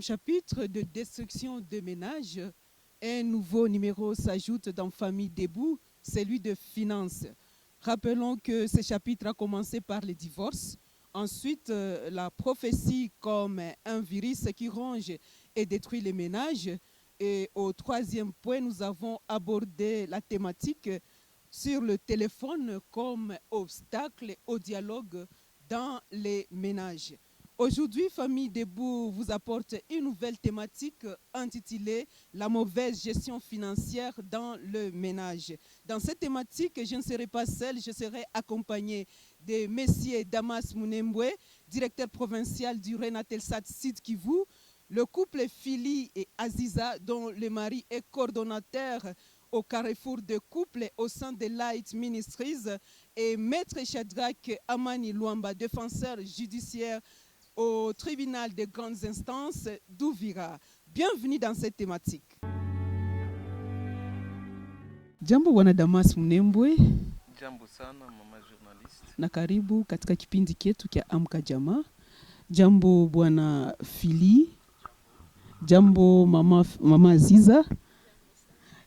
chapitre de destruction de ménage, un nouveau numéro s'ajoute dans Famille Debout, celui de finances. Rappelons que ce chapitre a commencé par les divorces, ensuite la prophétie comme un virus qui ronge et détruit les ménages. Et au troisième point, nous avons abordé la thématique sur le téléphone comme obstacle au dialogue dans les ménages. Aujourd'hui, Famille Debout vous apporte une nouvelle thématique intitulée « La mauvaise gestion financière dans le ménage ». Dans cette thématique, je ne serai pas seule, je serai accompagnée de Messieurs Damas Mounembwe, directeur provincial du Renatelsat Sud Kivu, le couple Phili et Aziza, dont le mari est coordonnateur au carrefour de couple au sein de Light Ministries, et Maître Shadrach Amani Luamba, défenseur judiciaire au tribunal des grandes instances d'Uvira. Bienvenue dans cette thématique. Jambo Bwana Damas Mnembwe. Jambo sana mama journalist. Na karibu katika kipindi chetu cha Amka Jamaa. Jambo Bwana Phili. Jambo mama Aziza.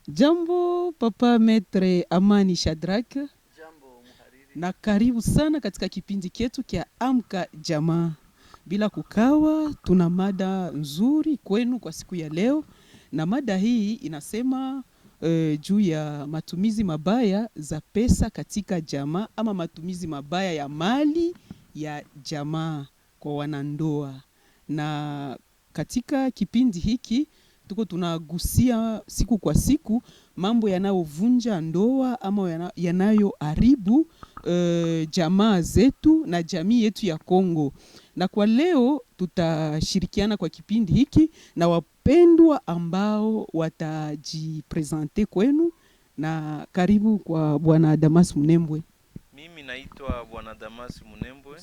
Jambo Papa Maître Amani Shadrach. Jambo Muhariri. Na karibu sana katika kipindi chetu cha Amka Jamaa. Bila kukawa, tuna mada nzuri kwenu kwa siku ya leo, na mada hii inasema juu ya matumizi mabaya za pesa katika jamaa, ama matumizi mabaya ya mali ya jamaa kwa wanandoa. Na katika kipindi hiki tuko tunagusia siku kwa siku mambo yanayovunja ndoa ama yanayoharibu jamaa zetu na jamii yetu ya Kongo. Na kwa leo tutashirikiana kwa kipindi hiki na wapendwa ambao watajipresente kwenu, na karibu kwa Bwana Damas Mnembwe. Mimi naitwa Bwana Damas Mnembwe.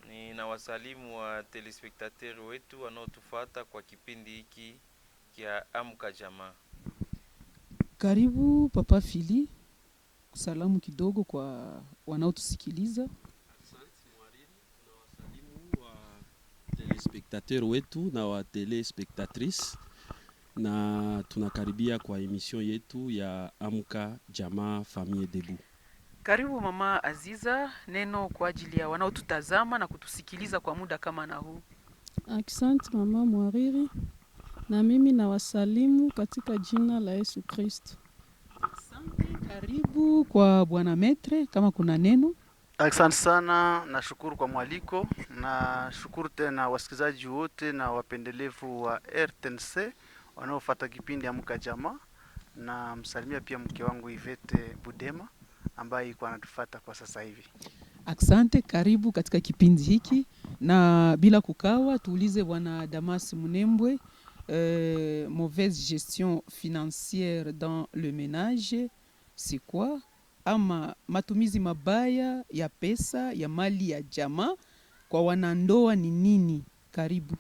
Nina wasalimu wa telespectateur wetu wanaotufuata kwa kipindi hiki kia Amka Jamaa. Karibu Papa Phili, salamu kidogo kwa wanaotusikiliza. Telespectateur wetu na wa telespectatrice, na tunakaribia kwa emission yetu ya Amka Jamaa Famille Debout. Karibu mama Aziza, neno kwa ajili ya wanaotutazama na kutusikiliza kwa muda kama na huu. Asante mama Mwariri, na mimi na wasalimu katika jina la Yesu Kristo. Asante, karibu kwa Bwana Metre kama kuna neno. Asante sana, nashukuru kwa mwaliko, na shukuru tena wasikilizaji wote na wapendelevu wa RTNC wanaofuata kipindi Amka Jamaa, na msalimia pia mke wangu Ivete Budema ambaye iko anatufuata kwa sasa hivi. Asante, karibu katika kipindi hiki, na bila kukawa tuulize Bwana Damas Mnembwe, mauvaise gestion financière dans le ménage c'est quoi? Ama matumizi mabaya ya pesa ya mali ya jamaa kwa wanandoa ni nini? Karibu.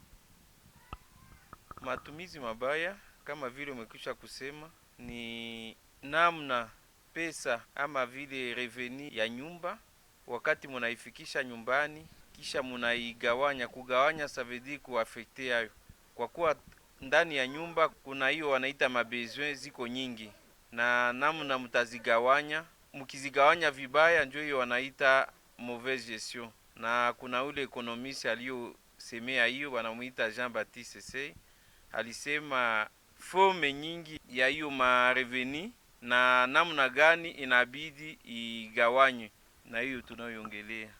Matumizi mabaya kama vile umekwisha kusema ni namna pesa ama vile reveni ya nyumba wakati munaifikisha nyumbani kisha munaigawanya. Kugawanya savedi kuafekte hayo, kwa kuwa ndani ya nyumba kuna hiyo wanaita mabesoin ziko nyingi, na namna mutazigawanya. Mukizigawanya vibaya ndio hiyo wanaita mauvaise gestion. Na kuna ule economiste aliyosemea hiyo wanamuita Jean-Baptiste Say, alisema forme nyingi ya hiyo mareveni na namna gani inabidi igawanywe, na hiyo tunayoongelea.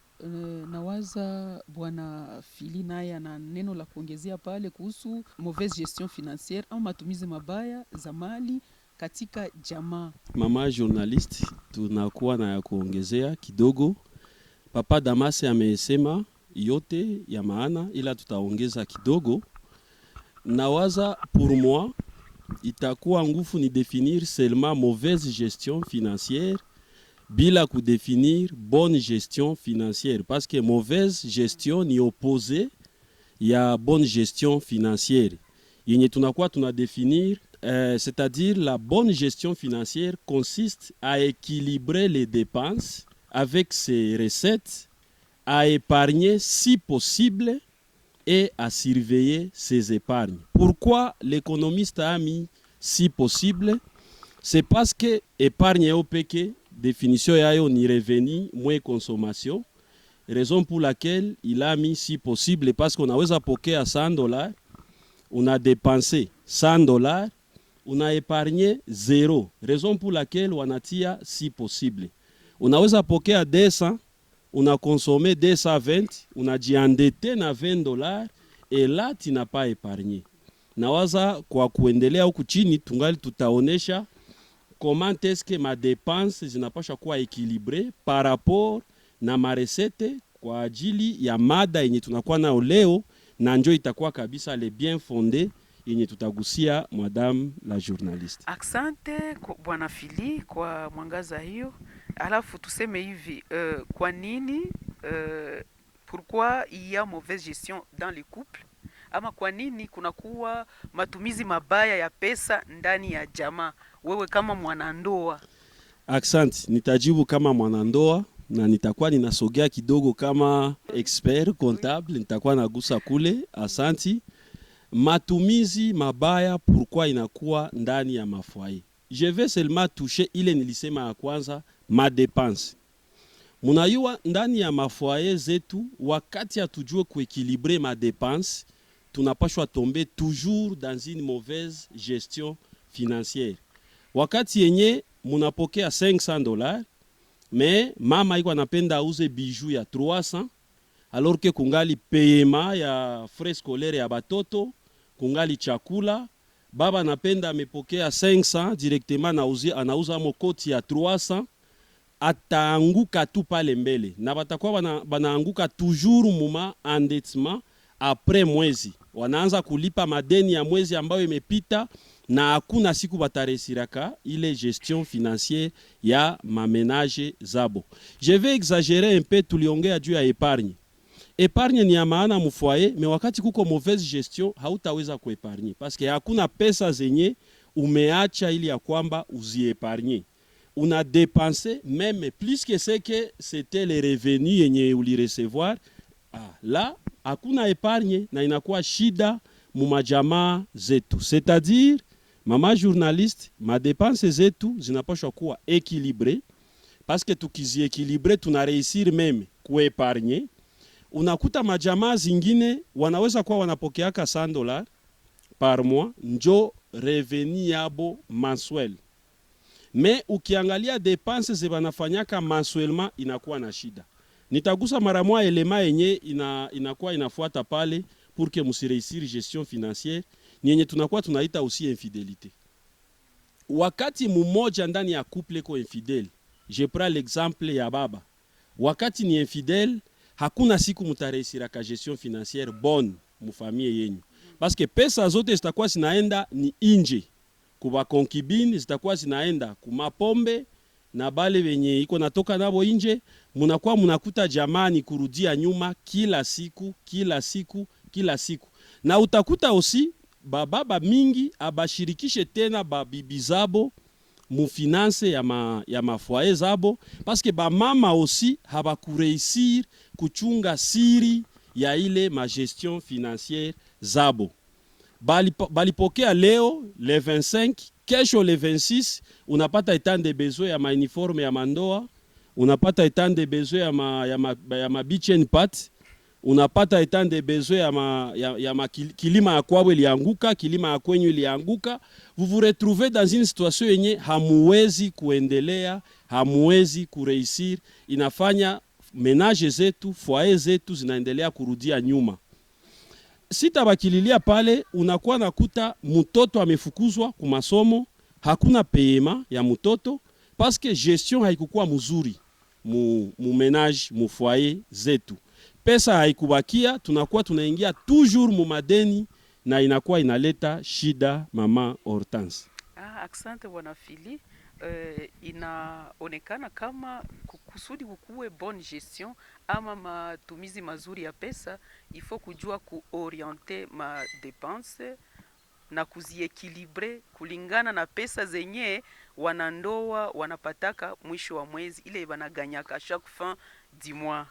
Nawaza Bwana Phili naye ana neno la kuongezea pale kuhusu mauvaise gestion financière au matumizi mabaya za mali katika jamaa. Mama journalist, tunakuwa na ya kuongezea kidogo. Papa Damas amesema yote ya maana, ila tutaongeza kidogo. Nawaza pour moi itakuwa ngufu ni définir seulement mauvaise gestion financière bila kudéfinir bonne gestion financière, parce que mauvaise gestion ni opposé ya bonne gestion financière. Yenye tunakuwa tunadéfinir c'est-à-dire la bonne gestion financière consiste à équilibrer les dépenses avec ses recettes, à épargner si possible et à surveiller ses épargnes. Pourquoi l'économiste a mis si possible? C'est parce que épargne OPK, définition yayo ni revenu moins consommation. Raison pour laquelle il a mis si possible, parce qu'on a pokea $100, on a dépensé $100, on a épargné 0. Raison pour laquelle on a tia si possible. On a pokea 200, on a consommé 220, on a dit endetté na $20 et là tu n'as pas épargné. Nawaza kwa kuendelea huku chini tungali tutaonesha comment est-ce que ma dépense zinapasha kuwa équilibrée par rapport na maresete kwa ajili ya mada yenye tunakuwa nayo leo, na njo itakuwa kabisa le bien fondé yenye tutagusia madame la journaliste. Asante bwana Fili kwa mwangaza hiyo. Alafu tuseme hivi, kwa nini pourquoi il y a mauvaise gestion dans les couples, ama kwa nini kunakuwa matumizi mabaya ya pesa ndani ya jamaa, wewe kama mwanandoa? Asante, nitajibu kama mwanandoa na nitakuwa ninasogea kidogo kama expert comptable, nitakuwa nagusa kule. Asante. Matumizi mabaya pourquoi inakuwa ndani ya mafoyer? Je vais seulement toucher ile nilisema ya kwanza, ma dépense. Munayua ndani ya mafoyer zetu, wakati hatujue kuéquilibrer ma dépense, tunapashwa tomber toujours dans une mauvaise gestion financière. Wakati yenye munapokea $500, mais mama iko anapenda auze bijou ya 300, alors que kungali paiement ya frais scolaire ya batoto, kungali chakula. Baba anapenda amepokea 500 directement anauza mokoti ya 300, ataanguka tu pale mbele na batakuwa banaanguka toujours muma endettement. Après mwezi wanaanza kulipa madeni ya mwezi ambayo imepita, na hakuna siku bataresiraka ile gestion financière ya mamenage zabo. Je vais exagérer un peu, tuliongea juu ya épargne. Épargne ni ya maana mfoyer, mais wakati kuko mauvaise gestion hautaweza kuepargne, parce que hakuna pesa zenye umeacha ili ya kwamba uziepargne. Una dépensé même plus que ce que c'était les revenus yenye uli recevoir. Là hakuna épargne na inakuwa shida mu majamaa zetu. C'est-à-dire, mama journaliste, ma dépense zetu zinapaswa kuwa équilibré, parce que tukiziéquilibré tuna réussir même kuepargne. Unakuta majamaa zingine wanaweza kuwa wanapokeaka $100 par mois, njo revenu yabo mensuel. Mais ukiangalia dépenses ze banafanyaka mensuellement inakuwa na shida. Nitagusa mara moja elema yenye inakuwa inafuata pale pour que musireisir gestion financière, nyenye tunakuwa tunaita aussi infidélité. Wakati mmoja ndani ya couple ko infidèle, je prends l'exemple ya baba. Wakati ni infidèle, hakuna siku mutareisira ka gestion financière bonne mu famille yenyu. Parce que pesa zote zitakuwa zinaenda ni inje. Kuba concubine zitakuwa zinaenda kumapombe, na bale wenye iko natoka nabo inje, munakuwa munakuta jamani kurudia nyuma kila siku. Na utakuta aussi bababa mingi abashirikishe tena babibi zabo mu finance ya mafoyer zabo, parce que ba mama aussi habakureisir kuchunga siri ya ile ma gestion financière zabo. Balipokea leo le 25, kesho le 26, unapata etant de besoin ya uniforme ya mandoa, unapata etant de besoin ya ma beach and pat, unapata etant de besoin ya kilima ya kwabo ilianguka, kilima ya kwenyu ilianguka. Vous vous retrouvez dans une situation yenye hamuwezi kuendelea, hamuwezi kureisir. Inafanya menage zetu, foyer zetu zinaendelea kurudia nyuma. Sita bakililia pale, unakuwa nakuta mtoto amefukuzwa ku masomo, hakuna paiement ya mtoto, parce que gestion haikukuwa mzuri mu menage, mu foyer zetu. Pesa haikubakia, tunakuwa tunaingia toujours mu madeni, na inakuwa inaleta shida, mama Hortense. Asante bwana Fili. Inaonekana kama kusudi kukuwe bonne gestion ama matumizi mazuri ya pesa, ifo kujua kuorienter ma dépense na kuziekilibre kulingana na pesa zenye wanandoa wanapataka mwisho wa mwezi, ile wanaganyaka chaque fin du mois.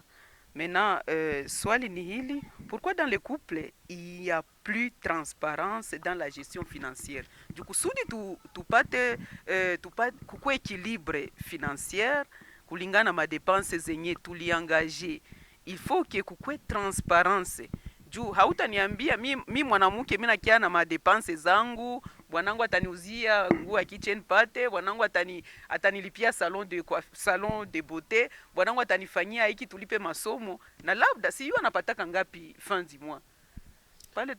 Maintenant, swali ni hili, pourquoi dans les couples il y a plus transparence dans la gestion financière? Du kusudi tupate kukue équilibre financière kulingana na madepense zenye tuliangaje, il faut que kukue transparence. Juu hautaniambia mi mwanamke mimi nakia na madepense zangu, bwanangu ataniuzia nguo ya kitchen pate, bwanangu atanilipia salon de beauté, bwanangu atanifanyia hiki tulipe masomo, na labda si yeye anapataka ngapi fin du mois pale.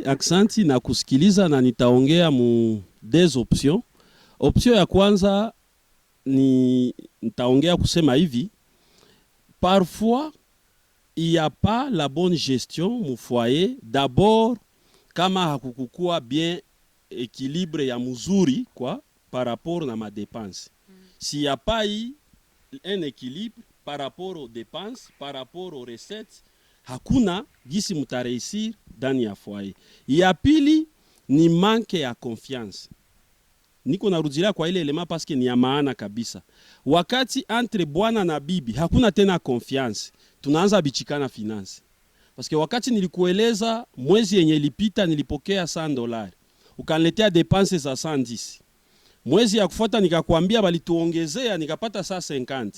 Aksanti na kusikiliza, na nitaongea mu des options. Option ya kwanza ni nitaongea kusema hivi, parfois il n'y a pas la bonne gestion mu foyer. D'abord, kama hakukukua bien équilibre ya muzuri quoi par rapport na ma dépense. S'il n'y a pas eu un équilibre par rapport aux dépenses, par rapport aux recettes, hakuna gisi mutareisir ndani ya foyer. Ya pili ni manque ya confiance. Niko narudilia kwa ile elema paske ni ya maana kabisa. Wakati entre bwana na bibi hakuna tena confiance, tunaanza bichikana finance. Paske wakati nilikueleza mwezi yenye ilipita nilipokea $100, ukaniletea dépenses za 110. Mwezi ya kufuata nikakwambia balituongezea nikapata $150.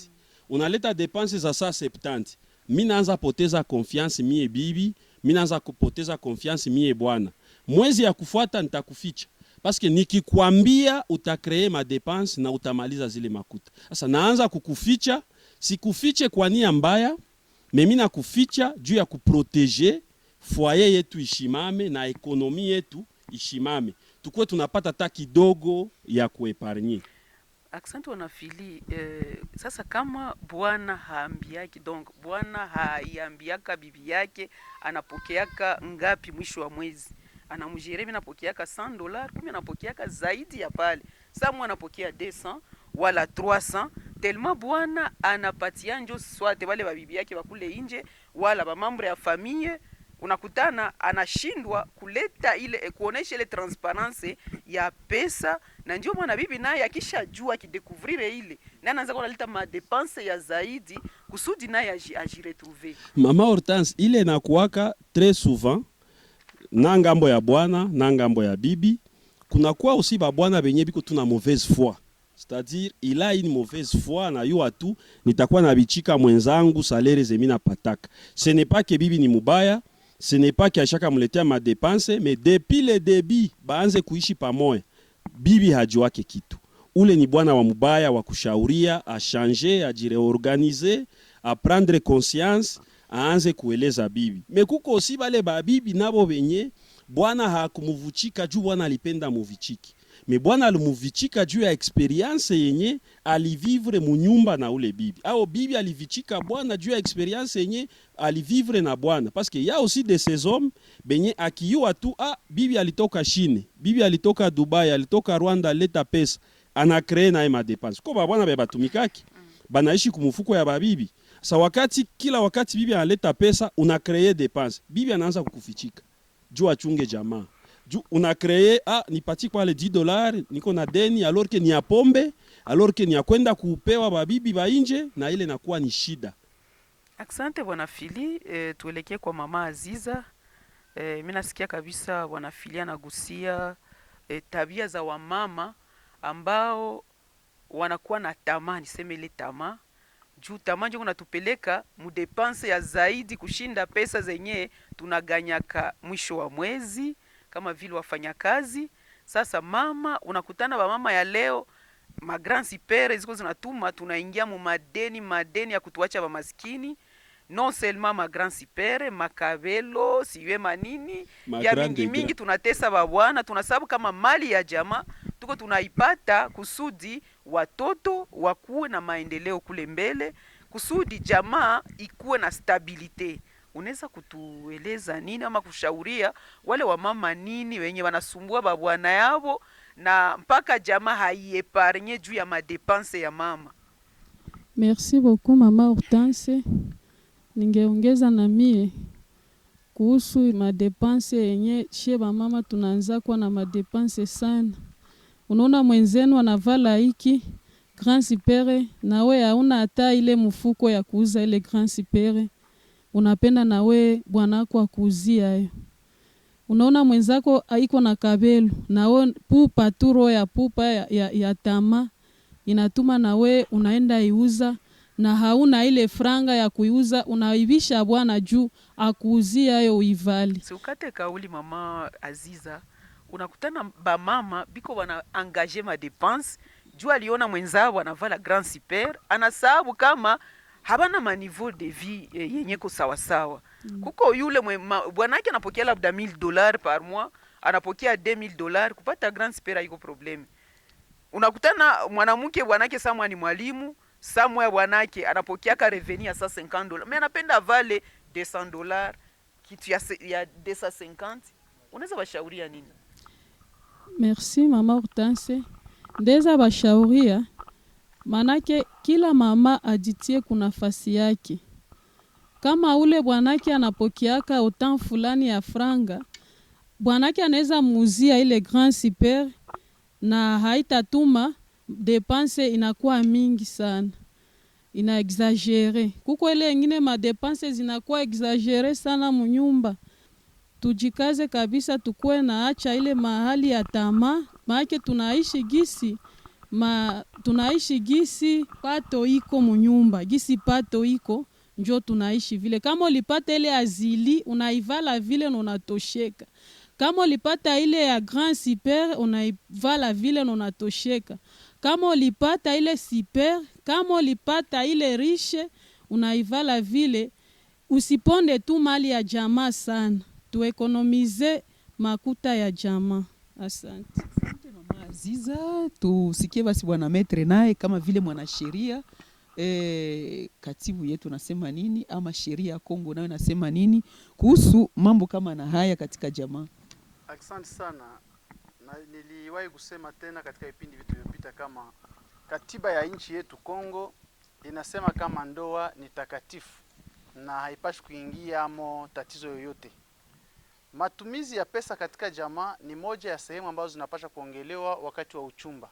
Unaleta dépenses za 170. Mimi naanza poteza confiance mie bibi, mimi naanza kupoteza confiance mie bwana. Mwezi ya kufuata nitakuficha. Paske nikikwambia utakree ma dépenses na utamaliza zile makuta. Sasa naanza kukuficha, sikufiche kwa nia mbaya, mimi nakuficha juu ya kuproteger foyer yetu ishimame na ekonomi yetu ishimame. Tukue tunapata ta kidogo ya kuepargne. Asante wanafili. Sasa kama bwana haambiaki, donc bwana haiambiaka bibi yake anapokeaka ngapi mwisho wa mwezi, anamjere mimi napokeaka $100, kumi anapokeaka zaidi ya pale. Sasa mwana anapokea 200 wala 300, tellement bwana anapatia njo swate wale babibi yake bakule inje wala ba membre ya famille, unakutana anashindwa kuleta ile kuonesha ile transparence ya pesa, na ndio mwana bibi naye akishajua akidécouvrir ile na anaanza kuleta ma dépenses ya zaidi kusudi naye ajiretrouver. Mama Hortense, ile nakuwaka très souvent na ngambo ya bwana na ngambo ya bibi, kuna kwa aussi ba bwana benye biko tuna mauvaise foi. C'est-à-dire il a une mauvaise foi na yo atu nitakuwa na bichika mwenzangu salaire zemi na pataka. Ce n'est pas que bibi ni mubaya, ce n'est pas que ashaka muletea ma dépense, mais depuis le début baanze kuishi pamoja. Bibi hajuake kitu. Ule ni bwana wa mubaya wa kushauria, a changer, a jireorganiser, a prendre conscience, aanze kueleza bibi. Mekuko aussi bale ba bibi nabo benye bwana hakumuvuchika juu bwana alipenda muvichiki. Me bwana alimuvichika juu ya experience yenye alivivre munyumba na ule bibi. Ao bibi alivichika bwana juu ya experience yenye alivivre na bwana. Parce que y a aussi de ces hommes benye akiyua tu bibi alitoka Chine, bibi alitoka Dubai, alitoka Rwanda, leta pesa, ana créer na ma dépense. Kwa bwana beba tumikaki, banaishi kumufuko ya babibi. Sa kila wakati bibi analeta pesa, una créer dépense. Bibi anaanza kukufichika. Juu achunge jamaa. Una créé nipati kwa le $10 niko na deni, alors que ni ya pombe, alors que ni ya kwenda kupewa babibi ba inje, na ile nakuwa ni shida. Asante bwana Fili. Tuelekee kwa mama Aziza. Mimi nasikia kabisa bwana Fili anagusia tabia za wamama ambao wanakuwa na tamaa, niseme ile tamaa. Juu tamaa ndio kunatupeleka mu dépense ya zaidi kushinda pesa zenye tunaganyaka mwisho wa mwezi kama vile wafanyakazi. Sasa mama, unakutana ba mama ya leo ma grand sipere ziko zinatuma tunaingia mu madeni ya kutuacha ba maskini. Non seulement ma grand sipere, makabelo, siwe manini ya mingi tunatesa ba bwana, tunasababu kama mali ya jamaa tuko tunaipata kusudi watoto wakuwe na maendeleo kule mbele, kusudi jamaa ikuwe na stabilite. Unaweza kutueleza nini ama kushauria wale wa mama nini wenye wanasumbua babwana yao na mpaka jamaa haiepargne juu ya madepense ya mama? Merci beaucoup mama Hortense. Ningeongeza na mie kuhusu madepense yenye shie ba mama tunaanza kwa na madepense sana. Unaona mwenzenu anavala hiki grand sipere nawe hauna hata ile mfuko ya kuuza ile grand sipere, unapenda nawe bwanako akuuzia hayo. Unaona mwenzako haiko na kabelu, nawe pupa turo ya pupa ya tama inatuma nawe unaenda iuza, na hauna ile franga ya kuiuza, unaibisha bwana juu akuuzia hayo uivali. Si ukate kauli mama Aziza, unakutana ba mama biko wana engage ma dépense juu aliona mwenzao anavala grand super, anasababu kama habana ma niveau de vie yenye ko sawa sawa. Kuko yule bwanake anapokea labda $1000 par mois, anapokea $2000, kupata grand super haiko probleme. Unakutana mwanamke bwanake samwa ni mwalimu, samwa bwanake anapokea ka revenu ya $150, mais anapenda vale $200, kitu ya $250. Unaweza bashauria nini? Merci mama Hortense. Ndeza bashauria, manake kila mama ajitie kuna nafasi yake. Kama ule bwanake anapokeaka utan fulani ya franga, bwanake anaweza muuzia ile grand super na haitatuma dépense inakuwa mingi sana, ina exagere. Kuko ile ingine ma dépense zinakuwa exagere sana munyumba. Tujikaze kabisa, tukue na acha ile mahali ya tamaa, maana tunaishi gisi pato iko munyumba, gisi pato iko njo tunaishi vile. Kama ulipata ile azili unaivala vile na unatosheka. Kama ulipata ile ya grand super unaivala vile na unatosheka. Kama ulipata ile super, kama ulipata ile riche unaivala vile. Usiponde tu mali ya jamaa sana, tuekonomize makuta ya jamaa. Asante. Asante mama Aziza, tusikie basi bwana metre naye kama vile mwanasheria katibu yetu nasema nini, ama sheria ya Kongo nayo nasema nini kuhusu mambo kama na haya katika jamaa. Asante sana. Na niliwahi kusema tena katika vipindi vitu vilivyopita kama katiba ya nchi yetu Kongo inasema kama ndoa ni takatifu na haipashi kuingia amo tatizo yoyote. Matumizi ya pesa katika jamaa ni moja ya sehemu ambazo zinapaswa kuongelewa wakati wa uchumba.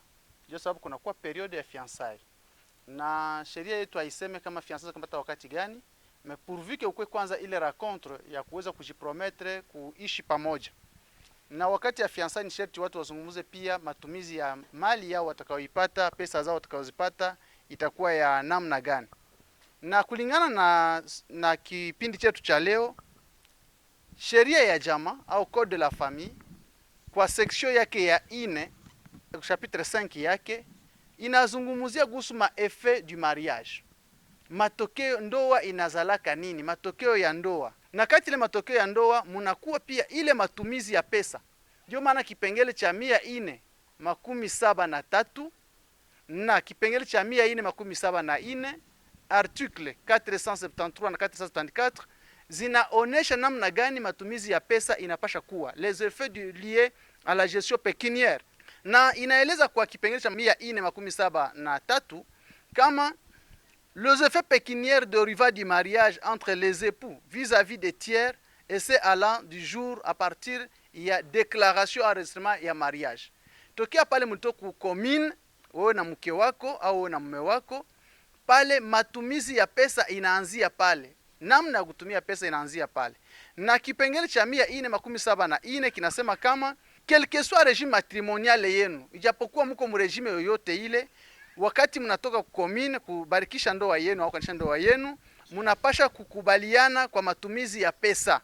Ndio sababu kuna kuwa periode ya fiançailles. Na sheria yetu haiseme kama fiançailles kumpata wakati gani, mais pourvu que ukwe kwanza ile rencontre ya kuweza kujipromettre kuishi pamoja. Na wakati ya fiançailles ni sharti watu wazungumuze pia matumizi ya mali yao watakaoipata, pesa zao watakaozipata itakuwa ya namna gani. Na kulingana na kipindi chetu cha leo, sheria ya jamaa au code de la famille kwa section yake ya 4 chapitre 5 yake inazungumzia kuhusu effet du mariage. Matokeo ndoa inazalaka nini? Matokeo ya ndoa. Na kati ile matokeo ya ndoa munakuwa pia ile matumizi ya pesa. Ndio maana kipengele cha 473 na kipengele cha 474 article 473 na 474 zinaonesha namna gani matumizi ya pesa inapasha kuwa, les effets liés à la gestion pécuniaire. Na inaeleza kwa kipengele cha 473 kama les effets pécuniaires dérivant du mariage entre les époux vis-à-vis des tiers et c'est allant du jour à partir ya déclaration enregistrement ya mariage. Tokea pale mtoku commune wewe na mke wako au wewe na mume wako, pale matumizi ya pesa inaanzia pale. Namna ya kutumia pesa inaanzia pale. Na kipengele cha 474 kinasema kama quel que soit régime matrimonial yenu, ijapokuwa mko mregime yoyote ile, wakati mnatoka kukomine kubarikisha ndoa yenu au kanisha ndoa yenu, mnapasha kukubaliana kwa matumizi ya pesa.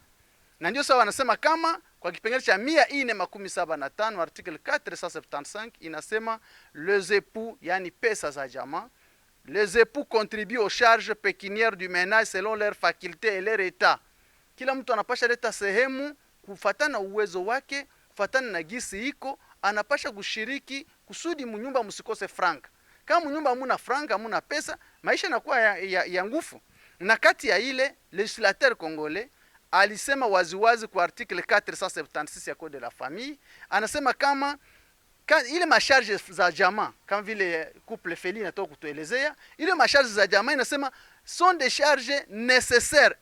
Na ndio sawa wanasema kama kwa kipengele cha 475 article 475 inasema les époux, yani pesa za jamaa, les époux contribuent aux charges pécuniaires du ménage selon leurs facultés et leur état. Kila mtu anapasha leta sehemu kufatana uwezo wake, kufatana na gisi iko, anapasha kushiriki kusudi mnyumba msikose franka. Kama mnyumba hamuna franka, hamuna pesa, maisha yanakuwa ya ngufu. Na kati ya ile legislateur congolais alisema waziwazi kwa article 476 ya code de la famille, anasema kama ile masharge za jamaa kama vile couple Feli natoka kutuelezea, ile masharge za jamaa inasema sont des charges nécessaires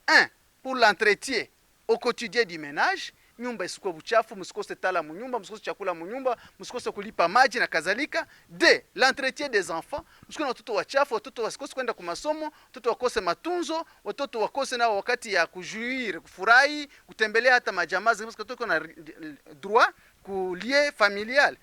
pour l'entretien au quotidien du ménage nyumba isikuwe buchafu, msikose tala munyumba, msikose chakula munyumba, msikose kulipa maji na kadhalika. De l'entretien des enfants, msikose watoto wachafu, watoto wasikose kwenda kwa masomo, watoto wakose matunzo, watoto wakose na wakati ya kujuir, kufurahi, kutembelea hata majamaa zingine, watoto na droit kulie familial.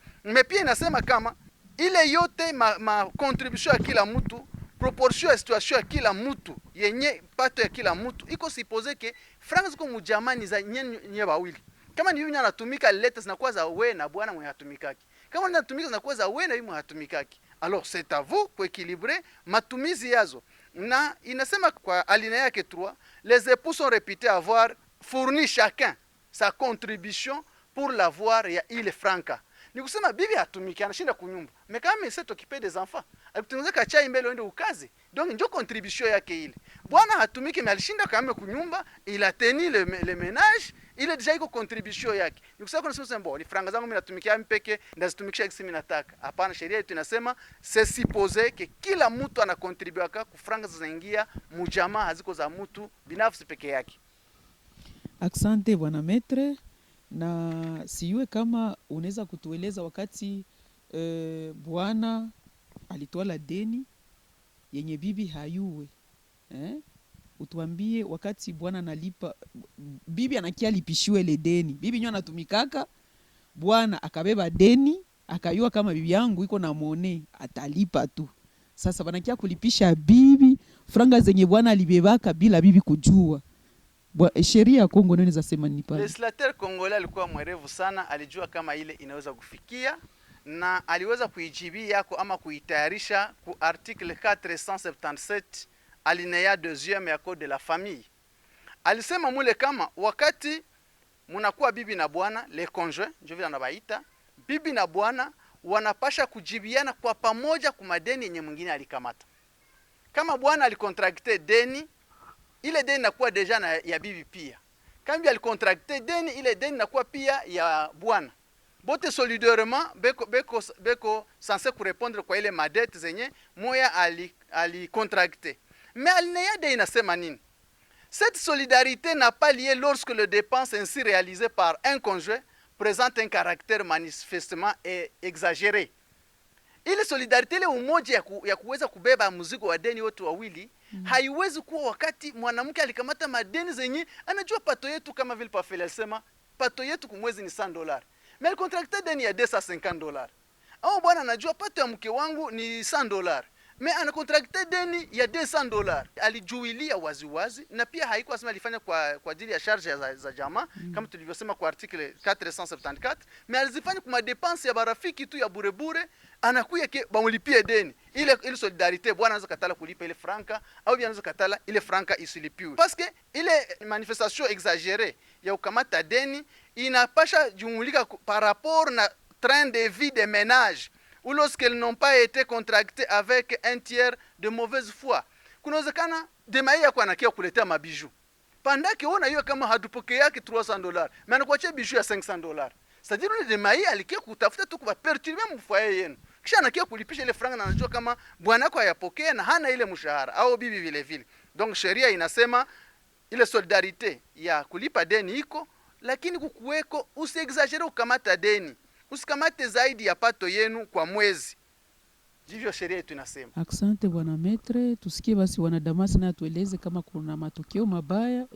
Pia inasema kama ile yote ma contribution ya kila mtu, proportion ya situation ya kila mtu, yenye pato ya kila mtu iko supposé que franga ziko mujamani za nyenye wawili. Kama ni yule anatumika leta zinakuwa za wewe na bwana mwenye hatumikaki. Kama ni anatumika zinakuwa za wewe na yule mwenye hatumikaki. Alors c'est à vous kuéquilibrer matumizi yazo. Na inasema kwa alinea yake 3, les époux sont réputés avoir fourni chacun sa contribution pour l'avoir ya ile franka. Ni kusema bibi hatumiki anashinda kunyumba. Mais quand même c'est occupé des enfants. Alikutengeneza kachai mbele uende ukaze. Donc ndio contribution yake ile. Bwana hatumiki mais alishinda kama kunyumba, il a tenu le ménage, ile déjà iko contribution yake. Ni kusema kuna sema bon, ni franga zangu mimi natumikia mpeke, ndazitumikisha kisi mimi nataka. Hapana, sheria yetu inasema c'est supposé que kila mtu ana contribute ku franga zinaingia mujamaa, haziko za mtu binafsi peke yake. Asante bwana Maître, na sijue kama unaweza kutueleza wakati bwana alitwala deni yenye bibi hayuwe, utuambie wakati bwana analipa, bibi anakia lipishiwe ile deni, bibi nyo anatumikaka, bwana akabeba deni akayua kama bibi yangu iko na mone atalipa tu. Sasa banakia kulipisha bibi franga zenye bwana alibebaka bila bibi kujua. Sheria ya Kongo nini zasema ni pale? Legislateur congolais alikuwa mwerevu sana, alijua kama ile inaweza kufikia na aliweza kuijibia yako ama kuitayarisha ku article 477 alinéa 2e ya code de la famille. Alisema mule kama wakati munakuwa bibi na bwana, les conjoints ndio vile anabaita, bibi na bwana wanapasha kujibiana kwa pamoja kwa madeni yenye mwingine alikamata. Kama bwana alikontracte deni, ile deni inakuwa deja na ya bibi pia. Kama bibi alikontracte deni, ile deni inakuwa pia ya bwana. Bote solidairement beko censé kurepondre kwa ile madette zenye moya alikontracte. Mais alinéa de inasema nini? Cette solidarité n'a pas lieu lorsque le dépense ainsi réalisé par un conjoint présente un caractère manifestement exagéré. Ile solidarité ile umoja ya kuweza kubeba mzigo wa deni wote wawili haiwezi kuwa wakati mwanamke alikamata madeni zenye anajua pato yetu, kama vile Pafeli alisema pato yetu kwa mwezi ni $100. Mais le contracteur deni ya $250. Au bwana anajua pato ya mke wangu ni $100. Mais ana contracte deni ya $200. Alijuilia waziwazi, na pia haikuwa sema alifanya kwa ajili ya charge za jamaa kama tulivyosema kwa article 474, mais alizifanya kwa dépenses ya barafiki tu ya burebure, anakuya ke bamulipie deni. Ile solidarité bwana anaweza katala kulipa ile franka, au bien anaweza katala ile franka isilipiwe. Parce que ile manifestation exagérée ya ukamata deni inapasha jumulika par rapport na train de vie des ménages, ou lorsqu'elles n'ont pas été contractées avec un tiers de mauvaise foi. Kunawezekana demai yako anakia kuletea mabiju, pandake ona hiyo kama hatupokee yake $300, mais anakuachia biju ya $500. C'est-à-dire ile demai alikia kutafuta tu kuperturber mfoyer yenu, kisha anakia kulipisha ile franga na anajua kama bwana wako hayapokea na hana ile mshahara, au bibi vile vile. Donc sheria inasema ile solidarité ya kulipa deni iko, lakini kukuweko usiexagere ukamata deni. Usikamate zaidi ya pato yenu kwa mwezi. Ndivyo sheria yetu inasema. Asante bwana Maître, tusikie basi wana Damas na tueleze kama kuna matokeo mabaya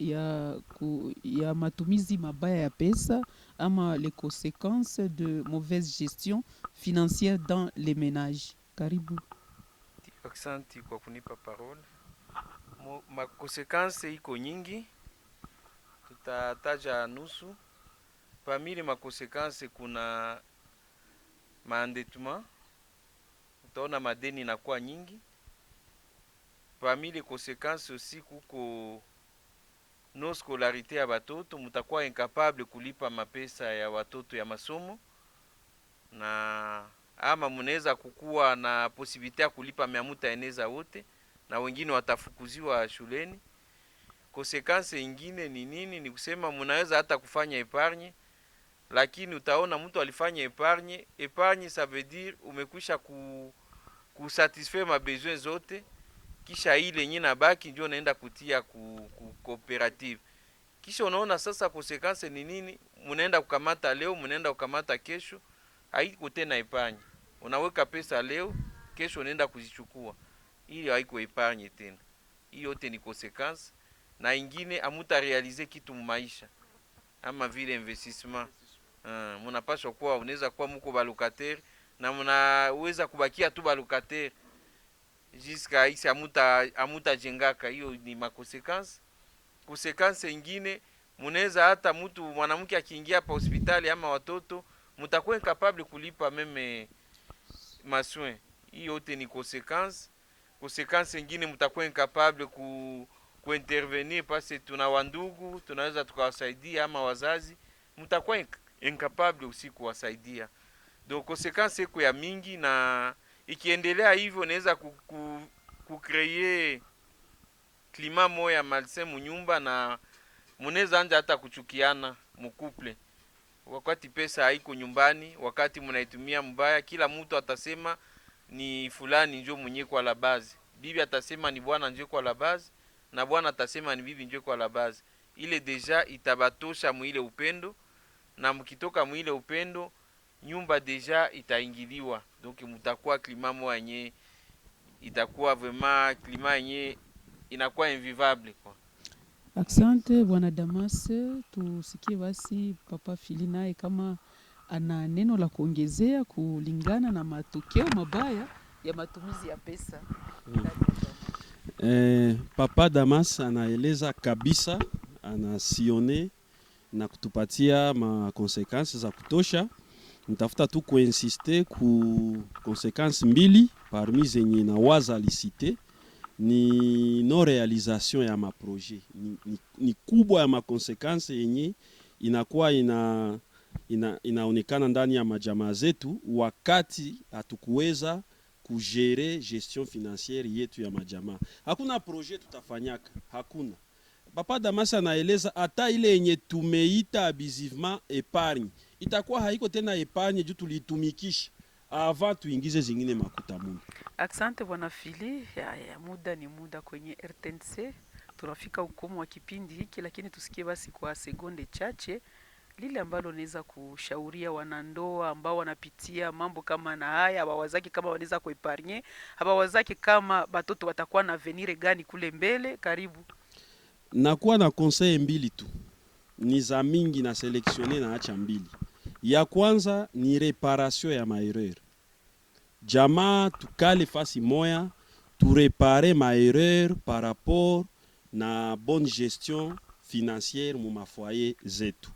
ya matumizi mabaya ya pesa ama les conséquences de mauvaise gestion financière dans les ménages. Karibu. Asante kwa kunipa parole. Makonsekansi iko nyingi, tutataja nusu. Parmi les makonsekansi kuna maendettement, utaona madeni inakuwa nyingi. Parmi les conséquences aussi kuko no scolarité ya watoto, mutakuwa incapable kulipa mapesa ya watoto ya masomo, na ama munaweza kukuwa na posibilite ya kulipa mutaeneza wote, na wengine watafukuziwa shuleni. Konsekansi ingine ni nini? Ni kusema munaweza hata kufanya epargne, lakini utaona mtu alifanya epargne ça veut dire umekwisha kusatisfaire ma besoin zote, kisha ile nyingine nabaki ndio naenda kutia ku cooperative. Kisha unaona sasa konsekanse ni nini? Munaenda kukamata leo, munaenda kukamata kesho, haiko tena epargne. Unaweka pesa leo, kesho unaenda kuzichukua. Ili haiko epargne tena. Hiyo yote ni konsekanse. Na ingine amuta realize kitu maisha ama vile investissement. Munapaswa kuwa unaweza kuwa muko balocataire na munaweza kubakia tu balocataire jiska isi amuta jengaka. Hiyo ni makonsekanse. Konsekanse ingine, munaweza hata mtu mwanamke akiingia hapa hospitali ama watoto, mutakuwa incapable kulipa meme maswin. Hiyo yote ni konsekanse. Konsekanse ingine, mutakuwa incapable kuintervenir parce tuna wandugu tunaweza tukawasaidia ama wazazi, mutakuwa incapable usi kuwasaidia. Donc konsekanse iko ya mingi, na ikiendelea hivyo inaweza kucreate klima moya malsain munyumba, na munaweza anja hata kuchukiana mukuple. Wakati pesa haiko nyumbani, wakati munaitumia mbaya, kila mtu atasema ni fulani njo mwenye kwa la base. Bibi atasema ni bwana njo kwa la base, na bwana atasema ni bibi njo kwa la base. Ile deja itabatosha mwile upendo, na mkitoka mwile upendo nyumba deja itaingiliwa. Donc mutakuwa klima moya yenye itakuwa vraiment klima yenye inakuwa invivable kwa. Asante Bwana Damase, tusikie basi Papa Fili naye kama ana neno la kuongezea kulingana na matokeo mabaya ya matumizi ya pesa. Papa Damas anaeleza kabisa, anasione na kutupatia ma konsekansi za kutosha. Nitafuta tu kuinsiste ku konsekansi mbili parmi zenye na waza lisite. Ni no realisation ya maproje ni kubwa ya makonsekansi yenye inakuwa inaonekana ndani ya majamaa zetu, wakati hatukuweza kujere gestion financiere yetu ya majamaa. Hakuna proje tutafanyaka, hakuna. Papa Damas anaeleza hata ile yenye tumeita abusivement epargne itakuwa haiko tena epargne juu tulitumikisha avant tuingize zingine makuta mungu. Asante Bwana Fili. Ya muda ni muda kwenye RTNC. Tunafika ukomo wa kipindi hiki, lakini tusikie basi kwa sekunde chache lile ambalo naweza kushauria wanandoa ambao wanapitia mambo kama na haya, hawawazaki kama wanaweza kuepargne, hawawazaki kama batoto watakuwa na venire gani kule mbele. Karibu. Nakuwa na conseil mbili tu, ni za mingi na selectionner na acha mbili. Ya kwanza ni reparation ya maerreur. Jamaa tukale fasi moya turepare maerreur par rapport na bonne gestion financière mu mafoyer zetu.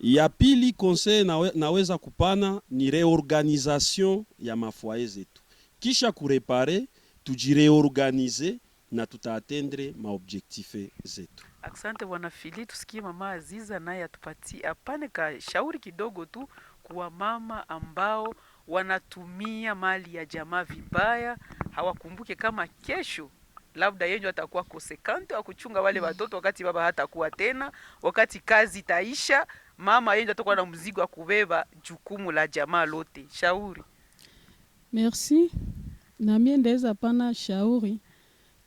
Ya pili conseil naweza kupana ni reorganisation ya mafoyer zetu. Kisha kurepare tujireorganize na tutaatendre maobjectife zetu. Asante Bwana Fili. Tusikie Mama Aziza naye atupatie apane ka shauri kidogo tu kwa mama ambao wanatumia mali ya jamaa vibaya. Hawakumbuke kama kesho labda yenyo atakuwa konsekante wa kuchunga wale watoto, wakati baba hatakuwa tena, wakati kazi taisha, mama yenyo atakuwa na mzigo wa kubeba jukumu la jamaa lote. Shauri. Merci. Na mie ndeza pana shauri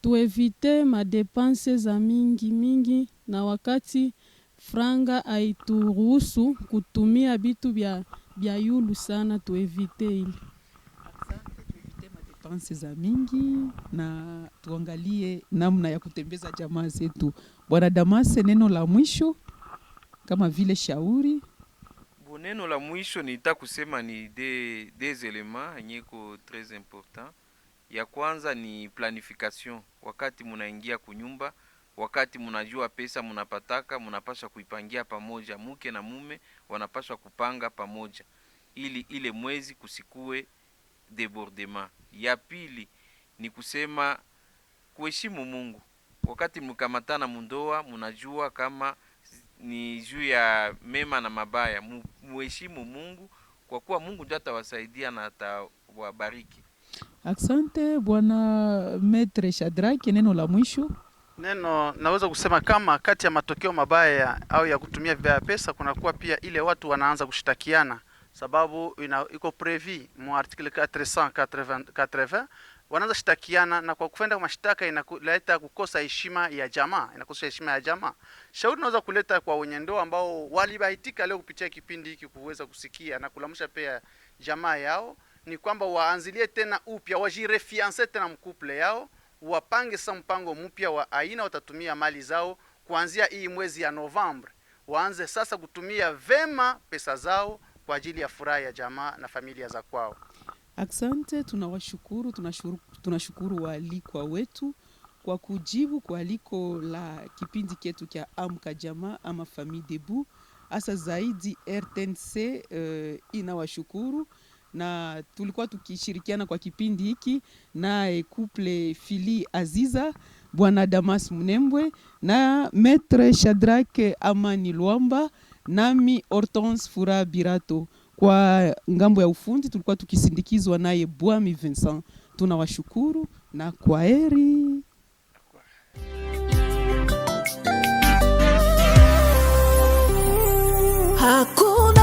tuevite madepense za mingi, na wakati franga aituruhusu kutumia bitu bya yulu sana, tuevite ili. Asante, tuevite madepense za mingi na tuangalie namna ya kutembeza jamaa zetu. Bwana Damase, neno la mwisho kama vile shauri. Neno la mwisho nita kusema ni des elements nyeko très important. Ya kwanza ni planification. Wakati munaingia kunyumba, wakati munajua pesa munapataka, munapaswa kuipangia pamoja. Mke na mume wanapaswa kupanga pamoja, ili ile mwezi kusikue debordement. Ya pili ni kusema kuheshimu Mungu. Wakati mkamatana mundoa, munajua kama ni juu ya mema na mabaya, muheshimu Mungu, kwa kuwa Mungu ndiye atawasaidia na atawabariki. Asante Bwana Maître Shadrack, neno la mwisho. Neno naweza kusema kama kati ya matokeo mabaya au ya kutumia vibaya pesa kunakuwa pia ile watu wanaanza kushtakiana, sababu iko prevu mu article 480 wanaanza shtakiana, na kwa kufenda mashtaka inaleta kukosa heshima ya jamaa, inakosa heshima ya jamaa. Shauri naweza kuleta kwa wenye ndoa ambao walibahitika leo kupitia kipindi hiki kuweza kusikia na kulamsha pia jamaa yao, ni kwamba waanzilie tena upya, wajirefiance tena mkuple yao, wapange sa mpango mpya wa aina watatumia mali zao kuanzia hii mwezi ya Novemba. Waanze sasa kutumia vema pesa zao kwa ajili ya furaha ya jamaa na familia za kwao. Asante, tunashukuru waalikwa wetu kwa kujibu kwa aliko la kipindi ketu kia Amka Jamaa ama Famille Debout. Asa zaidi RTNC inawashukuru, na tulikuwa tukishirikiana kwa kipindi hiki na couple Fili Aziza, Bwana Damas Munembwe na Maître Shadrack Amani Luamba, nami Hortense Fura Birato. Kwa ngambo ya ufundi tulikuwa tukisindikizwa naye Bwami Vincent. Tunawashukuru na kwaheri. Hakuna